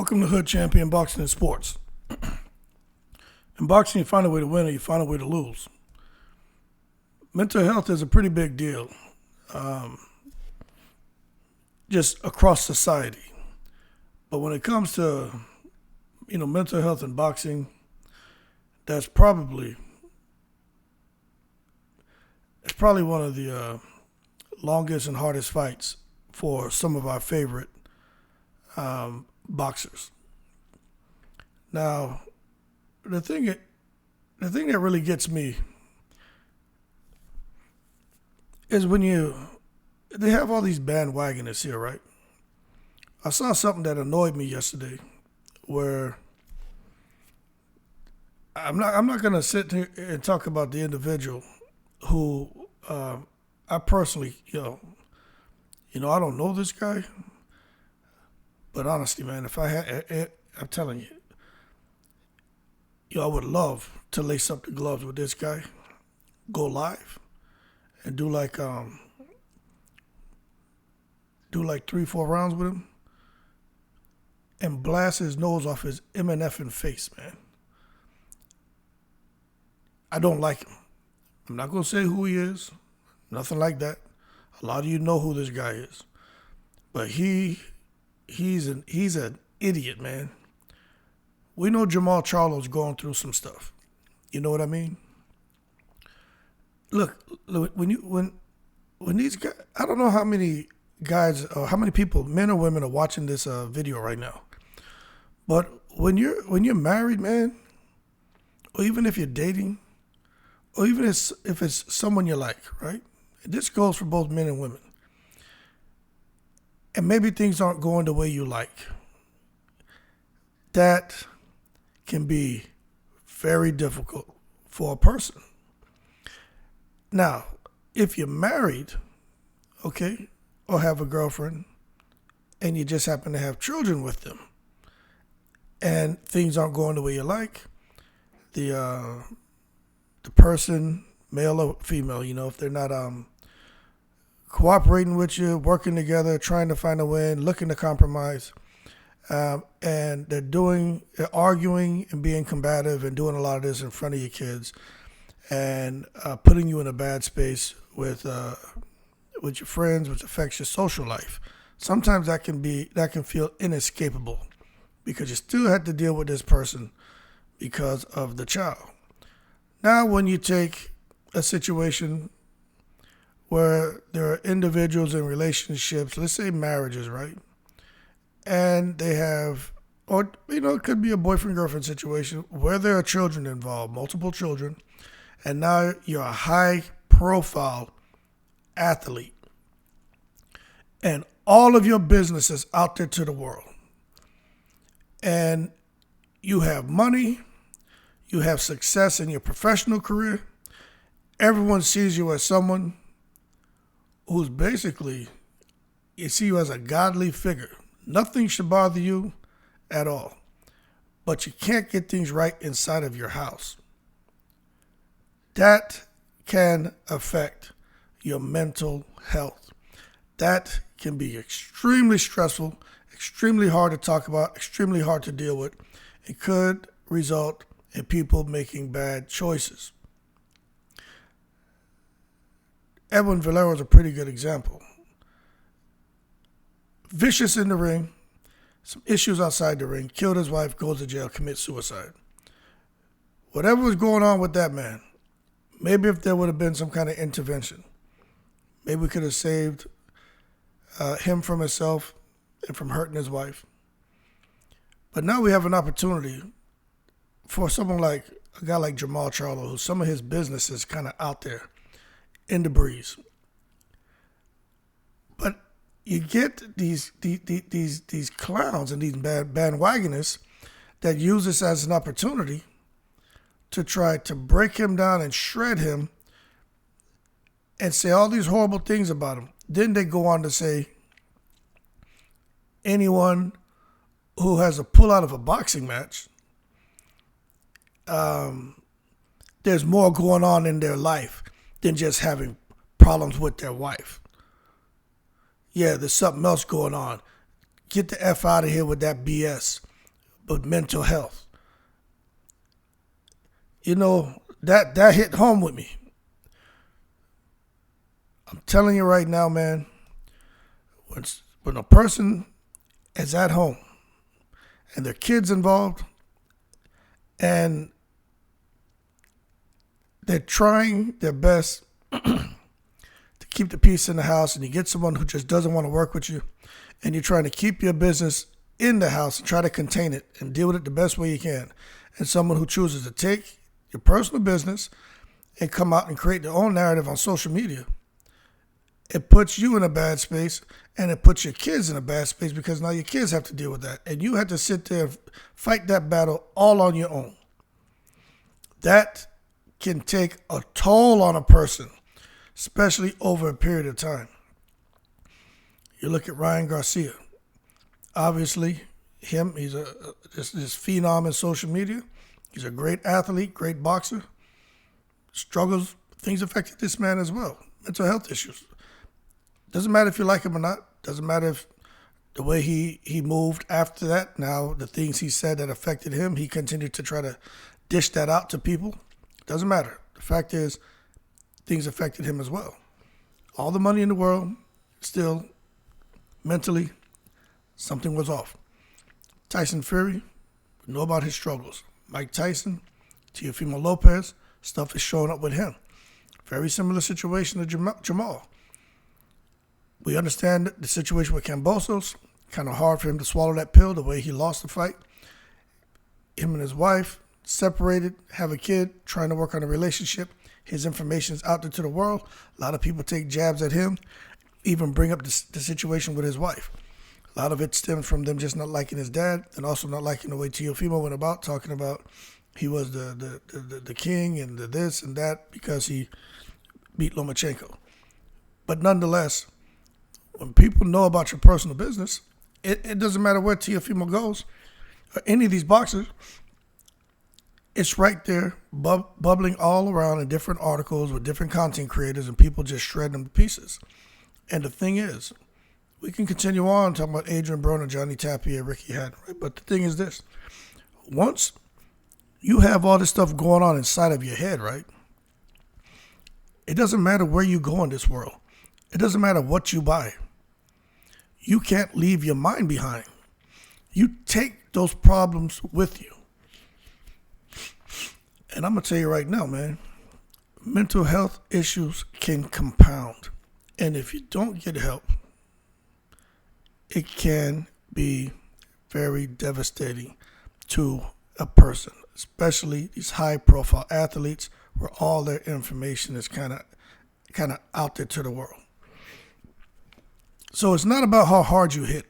Welcome to Hood Champion Boxing and Sports. In boxing, you find a way to win or you find a way to lose. Mental health is a pretty big deal, just across society. But when it comes to, mental health in boxing, that's probably one of the longest and hardest fights for some of our favorite boxers. Now, the thing that really gets me is when they have all these bandwagoners here, right? I saw something that annoyed me yesterday, where I'm not gonna sit here and talk about the individual who I personally, I don't know this guy. But honestly, man, if I had, I'm telling you, I would love to lace up the gloves with this guy, go live, and do like 3-4 rounds with him, and blast his nose off his MNFing face, man. I don't like him. I'm not gonna say who he is, nothing like that. A lot of you know who this guy is, but he's an idiot, man. We know Jermall Charlo's going through some stuff. You know what I mean? Look, when these guys, I don't know how many guys or how many people, men or women, are watching this video right now. But when you're married, man, or even if you're dating, or even if it's someone you like, right? This goes for both men and women. And maybe things aren't going the way you like. That can be very difficult for a person. Now, if you're married, okay, or have a girlfriend, and you just happen to have children with them, and things aren't going the way you like, the person, male or female, if they're not cooperating with you, working together, trying to find a win, looking to compromise, and they're arguing and being combative and doing a lot of this in front of your kids, and putting you in a bad space with your friends, which affects your social life. Sometimes that can feel inescapable, because you still have to deal with this person because of the child. Now, when you take a situation where there are individuals in relationships, let's say marriages, right? And they have, or, it could be a boyfriend-girlfriend situation where there are children involved, multiple children, and now you're a high-profile athlete, and all of your business is out there to the world. And you have money, you have success in your professional career, everyone sees you as someone who's basically, you see you as a godly figure. Nothing should bother you at all. But you can't get things right inside of your house. That can affect your mental health. That can be extremely stressful, extremely hard to talk about, extremely hard to deal with. It could result in people making bad choices. EDWIN Valero is a pretty good example. Vicious in the ring, some issues outside the ring, killed his wife, goes to jail, commits suicide. Whatever was going on with that man, maybe if there would have been some kind of intervention, maybe we could have saved him from himself and from hurting his wife. But now we have an opportunity for someone like a guy like Jermall Charlo, who some of his business is kind of out there in the breeze. But you get these clowns and these bandwagoners that use this as an opportunity to try to break him down and shred him and say all these horrible things about him. Then they go on to say anyone who has a pull out of a boxing match, there's more going on in their life than just having problems with their wife. Yeah, there's something else going on. Get the F out of here with that BS. but mental health. That hit home with me. I'm telling you right now, man, when a person is at home and their kids involved and they're trying their best to keep the peace in the house, and you get someone who just doesn't want to work with you, and you're trying to keep your business in the house and try to contain it and deal with it the best way you can, and someone who chooses to take your personal business and come out and create their own narrative on social media, it puts you in a bad space, and it puts your kids in a bad space, because now your kids have to deal with that, and you have to sit there and fight that battle all on your own. That can take a toll on a person, especially over a period of time. You look at Ryan Garcia. Obviously, he's this phenom in social media. He's a great athlete, great boxer. Struggles, things affected this man as well. Mental health issues. Doesn't matter if you like him or not. Doesn't matter if the way he moved after that. Now, the things he said that affected him, he continued to try to dish that out to people. Doesn't matter. The fact is, things affected him as well. All the money in the world, still, mentally, something was off. Tyson Fury, we know about his struggles. Mike Tyson, Teofimo Lopez, stuff is showing up with him. Very similar situation to Jermall. We understand the situation with Kambosos. Kind of hard for him to swallow that pill, the way he lost the fight. Him and his wife separated, have a kid, trying to work on a relationship. His information is out there to the world. A lot of people take jabs at him, even bring up the situation with his wife. A lot of it stems from them just not liking his dad, and also not liking the way Teofimo went about, talking about he was the king and the this and that because he beat Lomachenko. But nonetheless, when people know about your personal business, it doesn't matter where Teofimo goes or any of these boxers. It's right there, bubbling all around in different articles with different content creators, and people just shred them to pieces. And the thing is, we can continue on talking about ADRIEN BRONER, Johnny Tapia, Ricky Hatton, right? But the thing is this. Once you have all this stuff going on inside of your head, right? It doesn't matter where you go in this world. It doesn't matter what you buy. You can't leave your mind behind. You take those problems with you. And I'm going to tell you right now, man, mental health issues can compound. And if you don't get help, it can be very devastating to a person, especially these high-profile athletes where all their information is kind of out there to the world. So it's not about how hard you hit,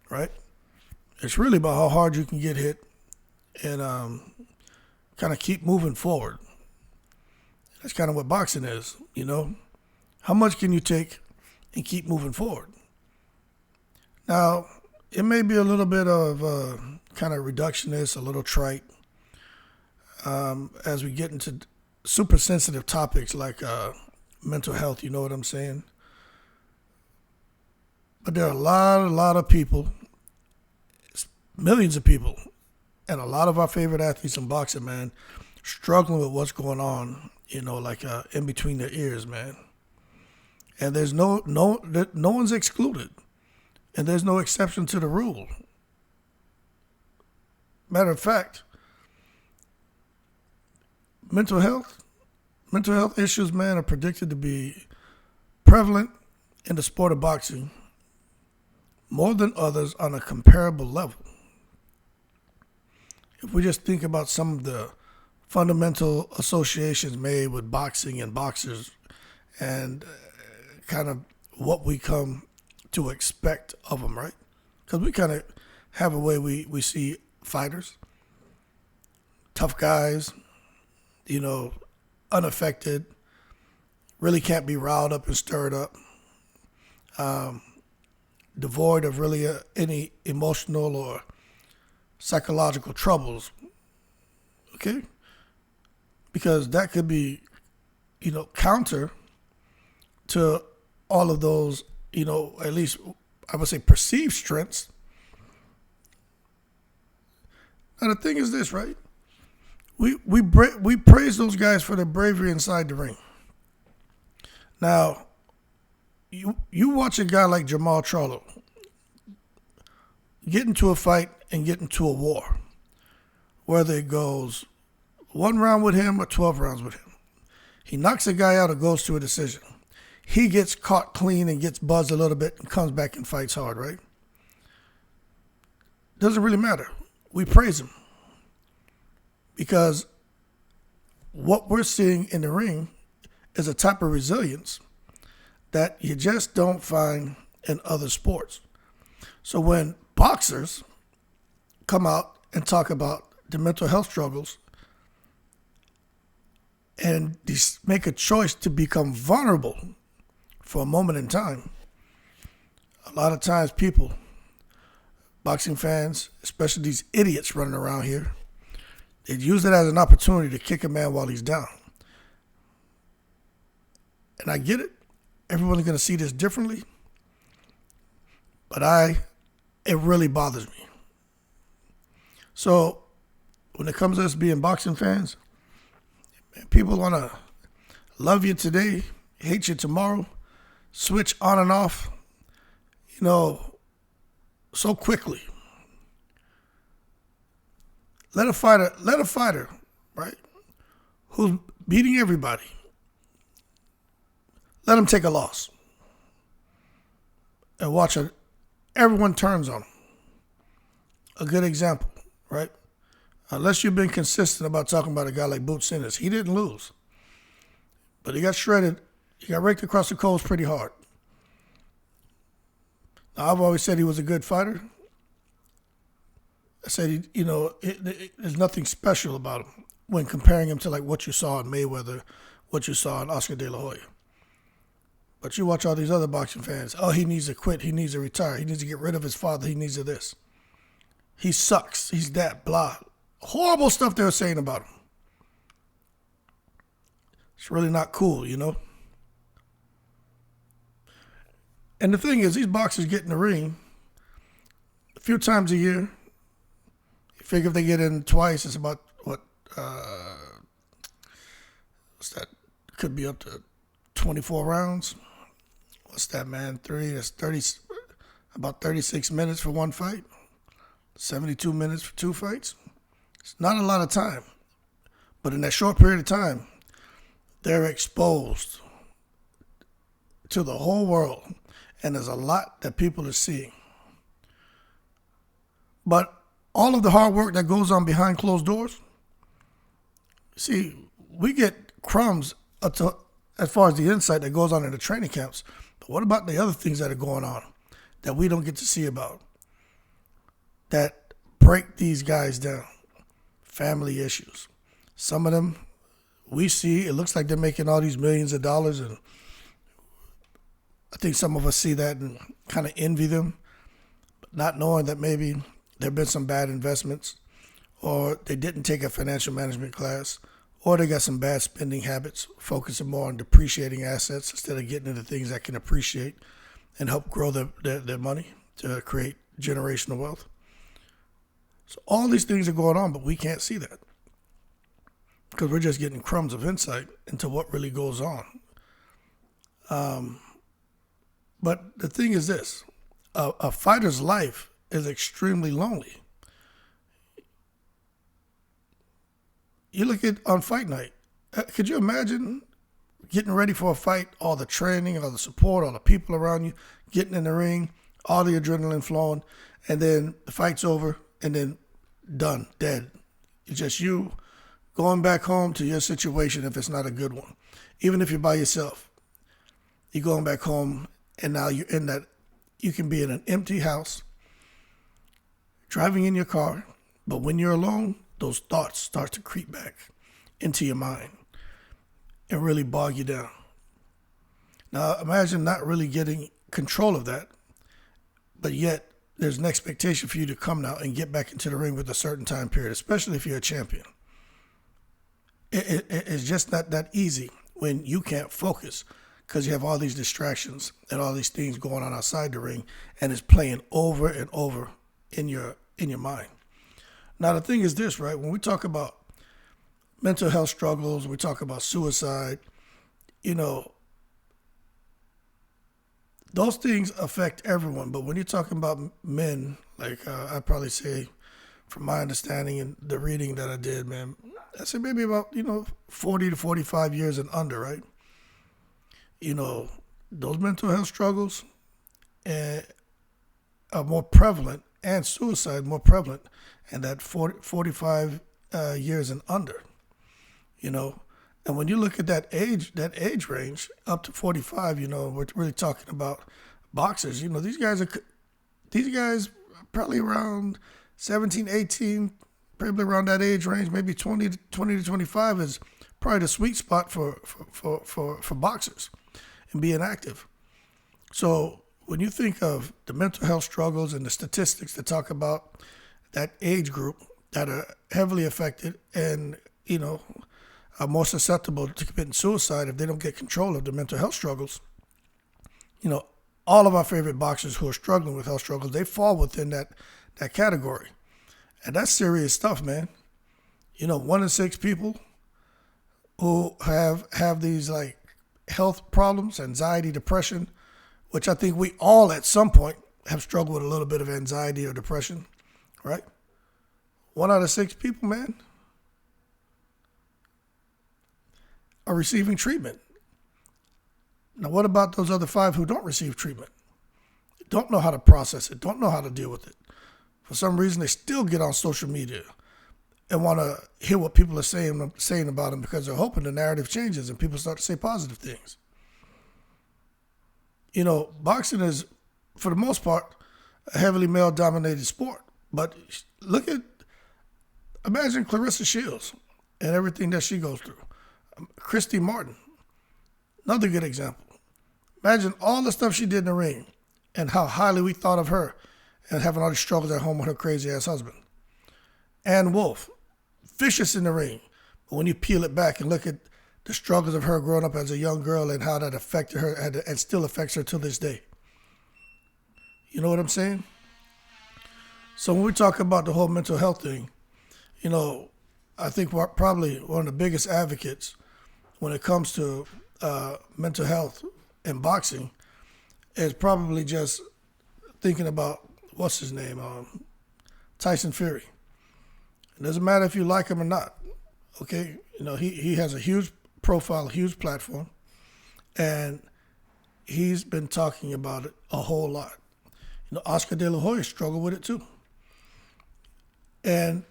right? It's really about how hard you can get hit and kind of keep moving forward. That's kind of what boxing is, you know? How much can you take and keep moving forward? Now, it may be a little bit of kind of reductionist, a little trite, as we get into super sensitive topics like mental health, you know what I'm saying? But there are a lot of people, millions of people, and a lot of our favorite athletes in boxing, man, struggling with what's going on, you know, like in between their ears, man. And there's no one's excluded, and there's no exception to the rule. Matter of fact, mental health issues, man, are predicted to be prevalent in the sport of boxing more than others on a comparable level. If we just think about some of the fundamental associations made with boxing and boxers and kind of what we come to expect of them, right? Because we kind of have a way we see fighters, tough guys, you know, unaffected, really can't be riled up and stirred up, devoid of really any emotional or psychological troubles, okay? Because that could be, you know, counter to all of those, you know, at least I would say perceived strengths. Now the thing is this, right? We praise those guys for their bravery inside the ring. Now, you watch a guy like Jermall Charlo get into a fight and get into a war, whether it goes 1 round with him or 12 rounds with him. He knocks a guy out or goes to a decision. He gets caught clean and gets buzzed a little bit and comes back and fights hard, right? Doesn't really matter. We praise him because what we're seeing in the ring is a type of resilience that you just don't find in other sports. So when boxers come out and talk about the mental health struggles and make a choice to become vulnerable for a moment in time, a lot of times people, boxing fans, especially these idiots running around here, they use it as an opportunity to kick a man while he's down. And I get it. Everyone's going to see this differently. But it really bothers me. So when it comes to us being boxing fans, people want to love you today, hate you tomorrow, switch on and off, so quickly. Let a fighter, right, who's beating everybody, let him take a loss and watch it. Everyone turns on him. A good example, right? Unless you've been consistent about talking about a guy like Boot Sinners, he didn't lose, but he got shredded. He got raked across the coals pretty hard. Now, I've always said he was a good fighter. I said, there's nothing special about him when comparing him to like what you saw in Mayweather, what you saw in Oscar De La Hoya. But you watch all these other boxing fans. Oh, he needs to quit. He needs to retire. He needs to get rid of his father. He needs to this. He sucks. He's that, blah. Horrible stuff they were saying about him. It's really not cool, And the thing is, these boxers get in the ring a few times a year. You figure if they get in twice, it's about, what's that? Could be up to 24 rounds. What's that, man? That's about 36 minutes for one fight. 72 minutes for 2 fights. It's not a lot of time. But in that short period of time, they're exposed to the whole world. And there's a lot that people are seeing. But all of the hard work that goes on behind closed doors, see, we get crumbs as far as the insight that goes on in the training camps. But what about the other things that are going on that we don't get to see about, that break these guys down? Family issues. Some of them we see, it looks like they're making all these millions of dollars, and I think some of us see that and kind of envy them, not knowing that maybe there have been some bad investments, or they didn't take a financial management class, or they got some bad spending habits, focusing more on depreciating assets instead of getting into things that can appreciate and help grow their money to create generational wealth. So all these things are going on, but we can't see that because we're just getting crumbs of insight into what really goes on. But the thing is this, a fighter's life is extremely lonely. You look at on fight night, could you imagine getting ready for a fight, all the training, all the support, all the people around you, getting in the ring, all the adrenaline flowing, and then the fight's over, and then done, dead. It's just you going back home to your situation if it's not a good one. Even if you're by yourself, you're going back home, and now you're in that, you can be in an empty house, driving in your car, but when you're alone, those thoughts start to creep back into your mind and really bog you down. Now, imagine not really getting control of that, but yet there's an expectation for you to come now and get back into the ring with a certain time period, especially if you're a champion. It's just not that easy when you can't focus because you have all these distractions and all these things going on outside the ring, and it's playing over and over in your mind. Now, the thing is this, right? When we talk about mental health struggles, we talk about suicide, you know, those things affect everyone. But when you're talking about men, like I'd probably say, from my understanding and the reading that I did, man, I say maybe about, 40 to 45 years and under, right? Those mental health struggles are more prevalent, and suicide more prevalent, and that 45 years and under, And when you look at that age range up to 45, we're really talking about boxers. These guys probably around 17, 18, probably around that age range, maybe 20 to 25 is probably the sweet spot for boxers and being active. So when you think of the mental health struggles and the statistics that talk about that age group that are heavily affected and, are more susceptible to committing suicide if they don't get control of their mental health struggles, all of our favorite boxers who are struggling with health struggles, they fall within that category. And that's serious stuff, man. 1 in 6 people who have these like health problems, anxiety, depression, which I think we all at some point have struggled with a little bit of anxiety or depression, right? 1 out of 6 people, man, are receiving treatment. Now, what about those other 5 who don't receive treatment? Don't know how to process it, don't know how to deal with it. For some reason, they still get on social media and want to hear what people are saying about them because they're hoping the narrative changes and people start to say positive things. Boxing is, for the most part, a heavily male-dominated sport. But imagine Clarissa Shields and everything that she goes through. Christy Martin, another good example. Imagine all the stuff she did in the ring and how highly we thought of her and having all these struggles at home with her crazy-ass husband. Ann Wolfe, vicious in the ring. But when you peel it back and look at the struggles of her growing up as a young girl and how that affected her and still affects her to this day. You know what I'm saying? So when we talk about the whole mental health thing, I think we're probably one of the biggest advocates when it comes to mental health in boxing is probably just thinking about, what's his name, Tyson Fury. It doesn't matter if you like him or not, okay? He has a huge profile, a huge platform, and he's been talking about it a whole lot. Oscar De La Hoya struggled with it too. And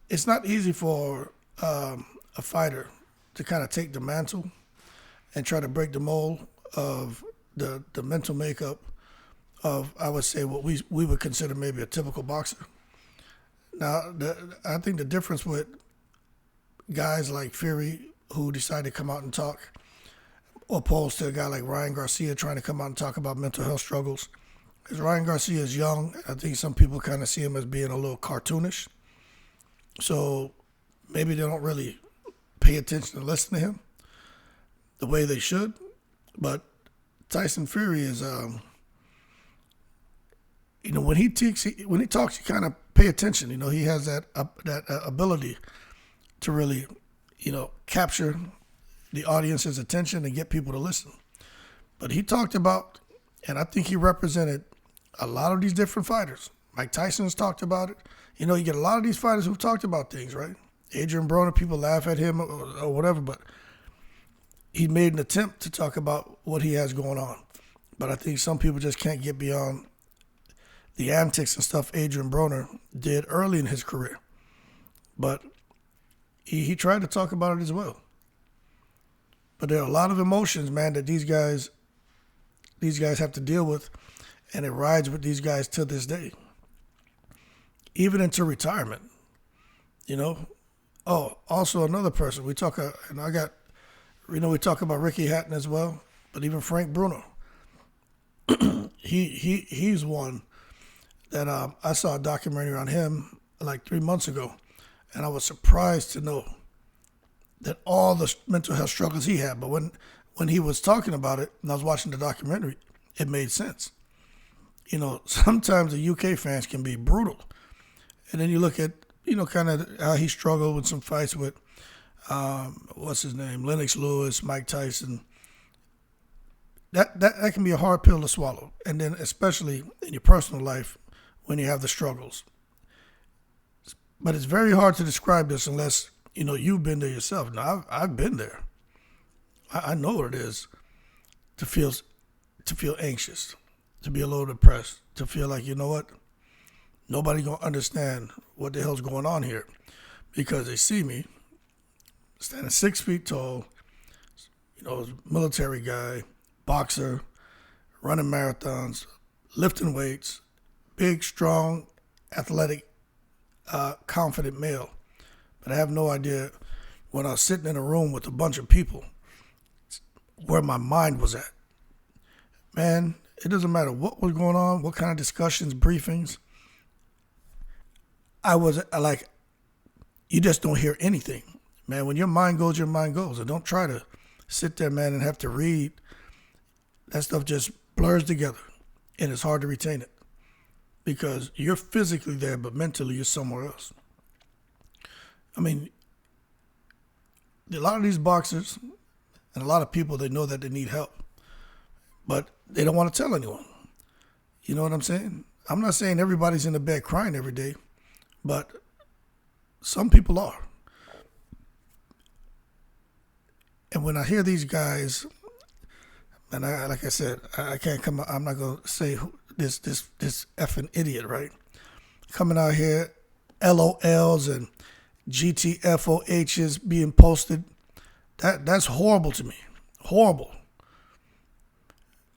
it's not easy for a fighter to kind of take the mantle and try to break the mold of the mental makeup of, I would say, what we would consider maybe a typical boxer. Now, I think the difference with guys like Fury who decide to come out and talk, opposed to a guy like Ryan Garcia trying to come out and talk about mental health struggles, because Ryan Garcia is young. I think some people kind of see him as being a little cartoonish. So maybe they don't really pay attention to listen to him the way they should. But Tyson Fury is, when he talks, you kind of pay attention. He has that ability to really, capture the audience's attention and get people to listen. But he talked about, and I think he represented a lot of these different fighters. Mike Tyson's talked about it. You get a lot of these fighters who've talked about things, right? Adrian Broner, people laugh at him or whatever, but he made an attempt to talk about what he has going on. But I think some people just can't get beyond the antics and stuff Adrian Broner did early in his career. But he tried to talk about it as well. But there are a lot of emotions, man, that these guys have to deal with, and it rides with these guys to this day, even into retirement. Oh, also another person we talk, we talk about Ricky Hatton as well, but even Frank Bruno, he's one that I saw a documentary on him like 3 months ago, and I was surprised to know that all the mental health struggles he had. But when he was talking about it, and I was watching the documentary, it made sense. Sometimes the UK fans can be brutal. And then you look at, kind of how he struggled with some fights with, what's his name, Lennox Lewis, Mike Tyson. That can be a hard pill to swallow. And then especially in your personal life when you have the struggles. But it's very hard to describe this unless, you've been there yourself. Now, I've been there. I know what it is to feel anxious, to be a little depressed, to feel like, you know what? Nobody gonna understand what the hell's going on here, because they see me standing 6 feet tall, military guy, boxer, running marathons, lifting weights, big, strong, athletic, confident male. But I have no idea when I was sitting in a room with a bunch of people where my mind was at. Man, it doesn't matter what was going on, what kind of discussions, briefings. I was like, you just don't hear anything. Man, when your mind goes, your mind goes. And don't try to sit there, man, and have to read. That stuff just blurs together, and it's hard to retain it because you're physically there, but mentally you're somewhere else. I mean, a lot of these boxers and a lot of people, they know that they need help, but they don't want to tell anyone. You know what I'm saying? I'm not saying everybody's in the bed crying every day, but some people are. And when I hear these guys, and like I said, I can't come. I'm not gonna say this effing idiot, right? Coming out here, LOLs and GTFOHs being posted. That's horrible to me. Horrible.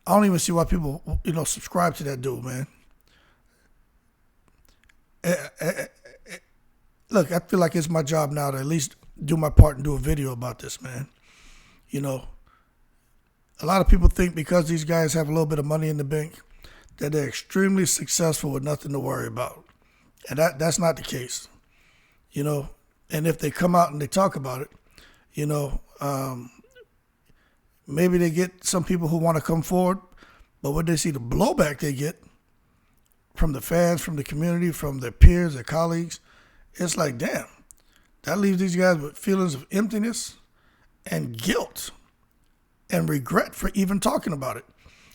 I don't even see why people, subscribe to that dude, man. Look, I feel like it's my job now to at least do my part and do a video about this, man. A lot of people think because these guys have a little bit of money in the bank that they're extremely successful with nothing to worry about. And that's not the case, And if they come out and they talk about it, maybe they get some people who want to come forward, but when they see the blowback they get from the fans, from the community, from their peers, their colleagues, it's like, damn, that leaves these guys with feelings of emptiness and guilt and regret for even talking about it.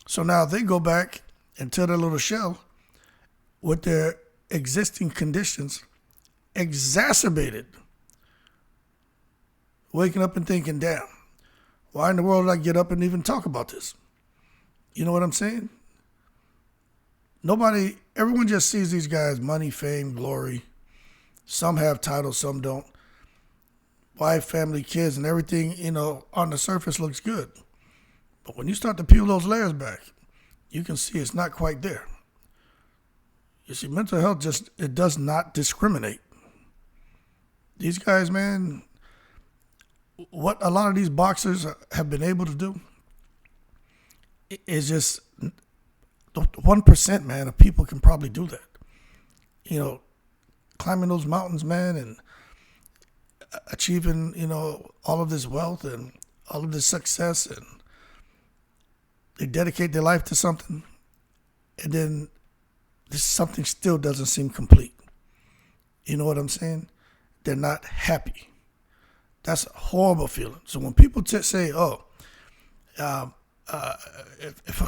So now they go back into their little shell with their existing conditions exacerbated, waking up and thinking, damn, why in the world did I get up and even talk about this? You know what I'm saying? Everyone just sees these guys, money, fame, glory. Some have titles, some don't. Wife, family, kids, and everything, on the surface looks good. But when you start to peel those layers back, you can see it's not quite there. You see, mental health it does not discriminate. These guys, man, what a lot of these boxers have been able to do is just 1%, man, of people can probably do that. Climbing those mountains, man, and achieving, all of this wealth and all of this success, and they dedicate their life to something, and then this something still doesn't seem complete. You know what I'm saying? They're not happy. That's a horrible feeling. So when people say, if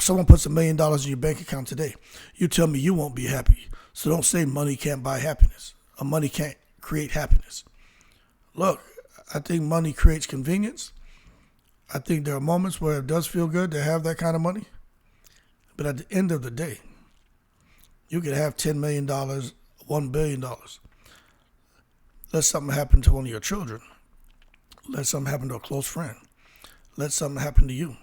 someone puts $1 million in your bank account today, you tell me you won't be happy. So don't say money can't buy happiness, or money can't create happiness. Look, I think money creates convenience. I think there are moments where it does feel good to have that kind of money. But at the end of the day, you could have $10 million, $1 billion. Let something happen to one of your children. Let something happen to a close friend. Let something happen to you.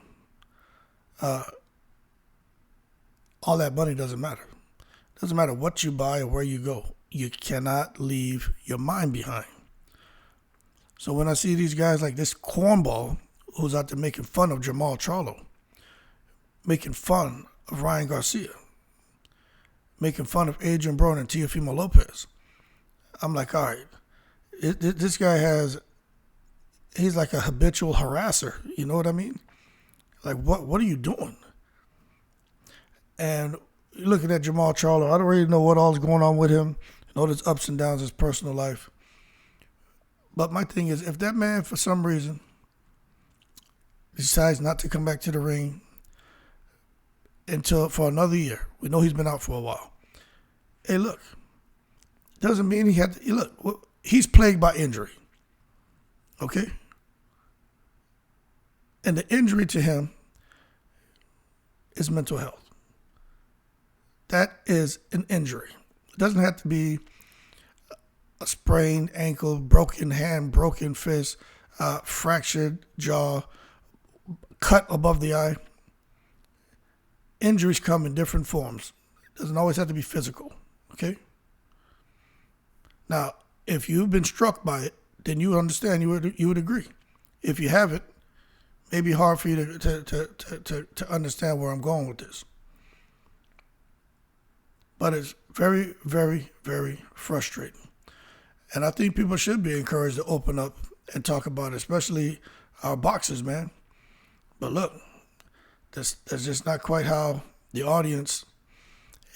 All that money doesn't matter. It doesn't matter what you buy or where you go. You cannot leave your mind behind. So when I see these guys like this cornball who's out there making fun of Jermall Charlo, making fun of Ryan Garcia, making fun of ADRIEN BRONER and TEOFIMO LOPEZ, I'm like, all right, this guy he's like a habitual harasser. You know what I mean? Like, what are you doing? And looking at Jermall Charlo, I don't really know what all is going on with him. know there's ups and downs in his personal life. But my thing is, if that man, for some reason, decides not to come back to the ring for another year, we know he's been out for a while. Hey, look, doesn't mean he had to. Look, he's plagued by injury. Okay? And the injury to him is mental health. That is an injury. It doesn't have to be a sprained ankle, broken hand, broken fist, fractured jaw, cut above the eye. Injuries come in different forms. It doesn't always have to be physical, okay? Now, if you've been struck by it, then you understand, you would agree. If you haven't, it may be hard for you to understand where I'm going with this. But it's very, very, very frustrating. And I think people should be encouraged to open up and talk about it, especially our boxers, man. But look, that's just not quite how the audience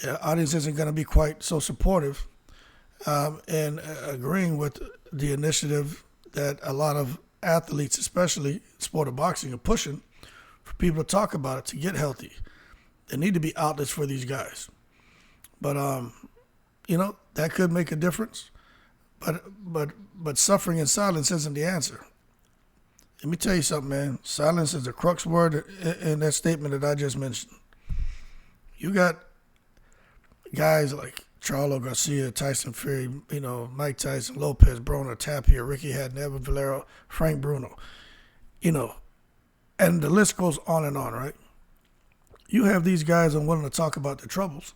isn't going to be quite so supportive and agreeing with the initiative that a lot of athletes, especially sport of boxing, are pushing for people to talk about it, to get healthy. There need to be outlets for these guys. But, that could make a difference. But suffering in silence isn't the answer. Let me tell you something, man. Silence is the crux word in that statement that I just mentioned. You got guys like Charlo, Garcia, Tyson Fury, Mike Tyson, Lopez, Broner, Tapia, Ricky Hatton, EDWIN Valero, Frank Bruno, and the list goes on and on, right? You have these guys unwilling to talk about their troubles.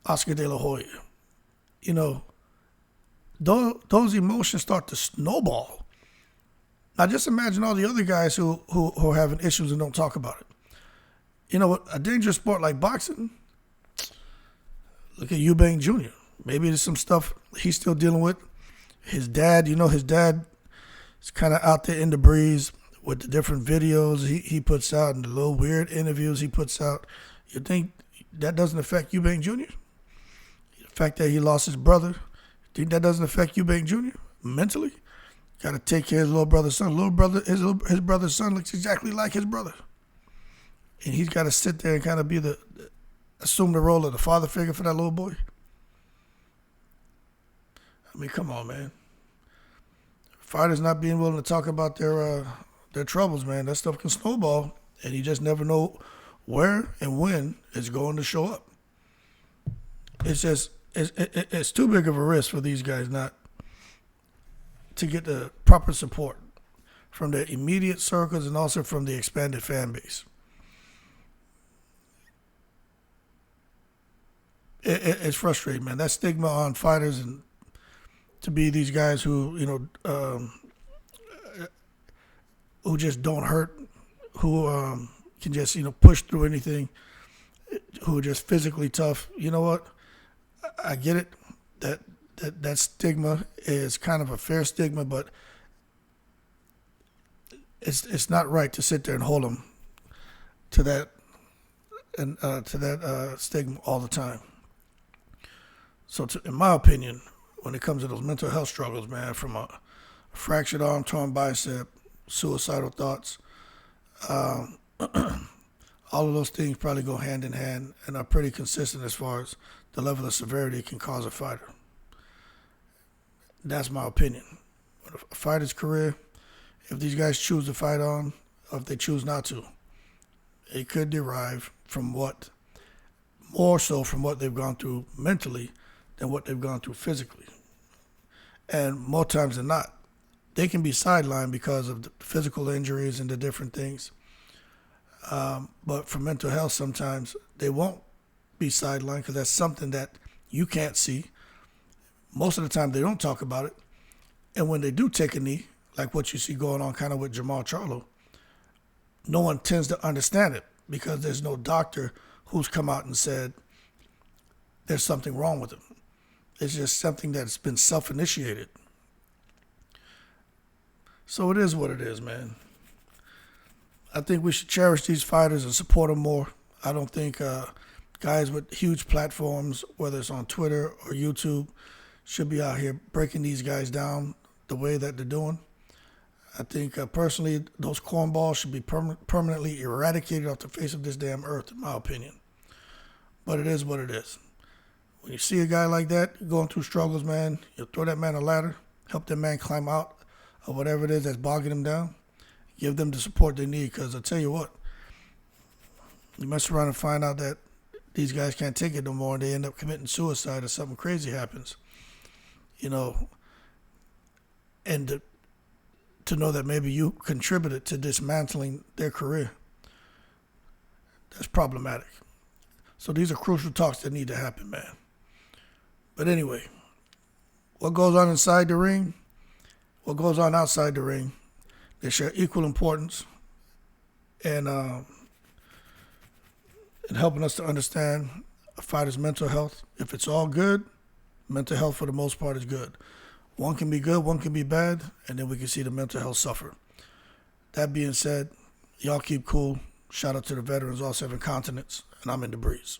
Oscar De La Hoya, those emotions start to snowball. Now, just imagine all the other guys who are having issues and don't talk about it. You know what? A dangerous sport like boxing, look at Eubank Jr. Maybe there's some stuff he's still dealing with. His dad, his dad is kind of out there in the breeze with the different videos he puts out and the little weird interviews he puts out. You think that doesn't affect Eubank Jr.? The fact that he lost his brother, you think that doesn't affect Eubank Jr. mentally? Got to take care of his little brother's son. His brother's son looks exactly like his brother. And he's got to sit there and kind of assume the role of the father figure for that little boy. I mean, come on, man. Fighters not being willing to talk about their troubles, man. That stuff can snowball, and you just never know where and when it's going to show up. It's too big of a risk for these guys not to get the proper support from their immediate circles and also from the expanded fan base. It's frustrating, man. That stigma on fighters and to be these guys who just don't hurt, who can just push through anything, who are just physically tough. You know what? I get it. That stigma is kind of a fair stigma, but it's not right to sit there and hold them to that stigma all the time. So, in my opinion, when it comes to those mental health struggles, man, from a fractured arm, torn bicep, suicidal thoughts, all of those things probably go hand in hand and are pretty consistent as far as the level of severity it can cause a fighter. That's my opinion. A fighter's career, if these guys choose to fight on, or if they choose not to, it could derive more so from what they've gone through mentally than what they've gone through physically. And more times than not, they can be sidelined because of the physical injuries and the different things. But for mental health, sometimes they won't be sidelined because that's something that you can't see. Most of the time, they don't talk about it. And when they do take a knee, like what you see going on kind of with Jermall Charlo, no one tends to understand it because there's no doctor who's come out and said there's something wrong with him. It's just something that's been self-initiated. So it is what it is, man. I think we should cherish these fighters and support them more. I don't think Guys with huge platforms, whether it's on Twitter or YouTube, should be out here breaking these guys down the way that they're doing. I think personally, those cornballs should be permanently eradicated off the face of this damn earth, in my opinion. But it is what it is. When you see a guy like that going through struggles, man, you throw that man a ladder, help that man climb out of whatever it is that's bogging him down, give them the support they need. Because I tell you what, you mess around and find out that these guys can't take it no more and they end up committing suicide or something crazy happens. You know, and to know that maybe you contributed to dismantling their career, that's problematic. So these are crucial talks that need to happen, man. But anyway, what goes on inside the ring, what goes on outside the ring, they share equal importance in helping us to understand a fighter's mental health. If it's all good, mental health for the most part is good. One can be good, one can be bad, and then we can see the mental health suffer. That being said, y'all keep cool. Shout out to the veterans, all 7 continents, and I'm in the breeze.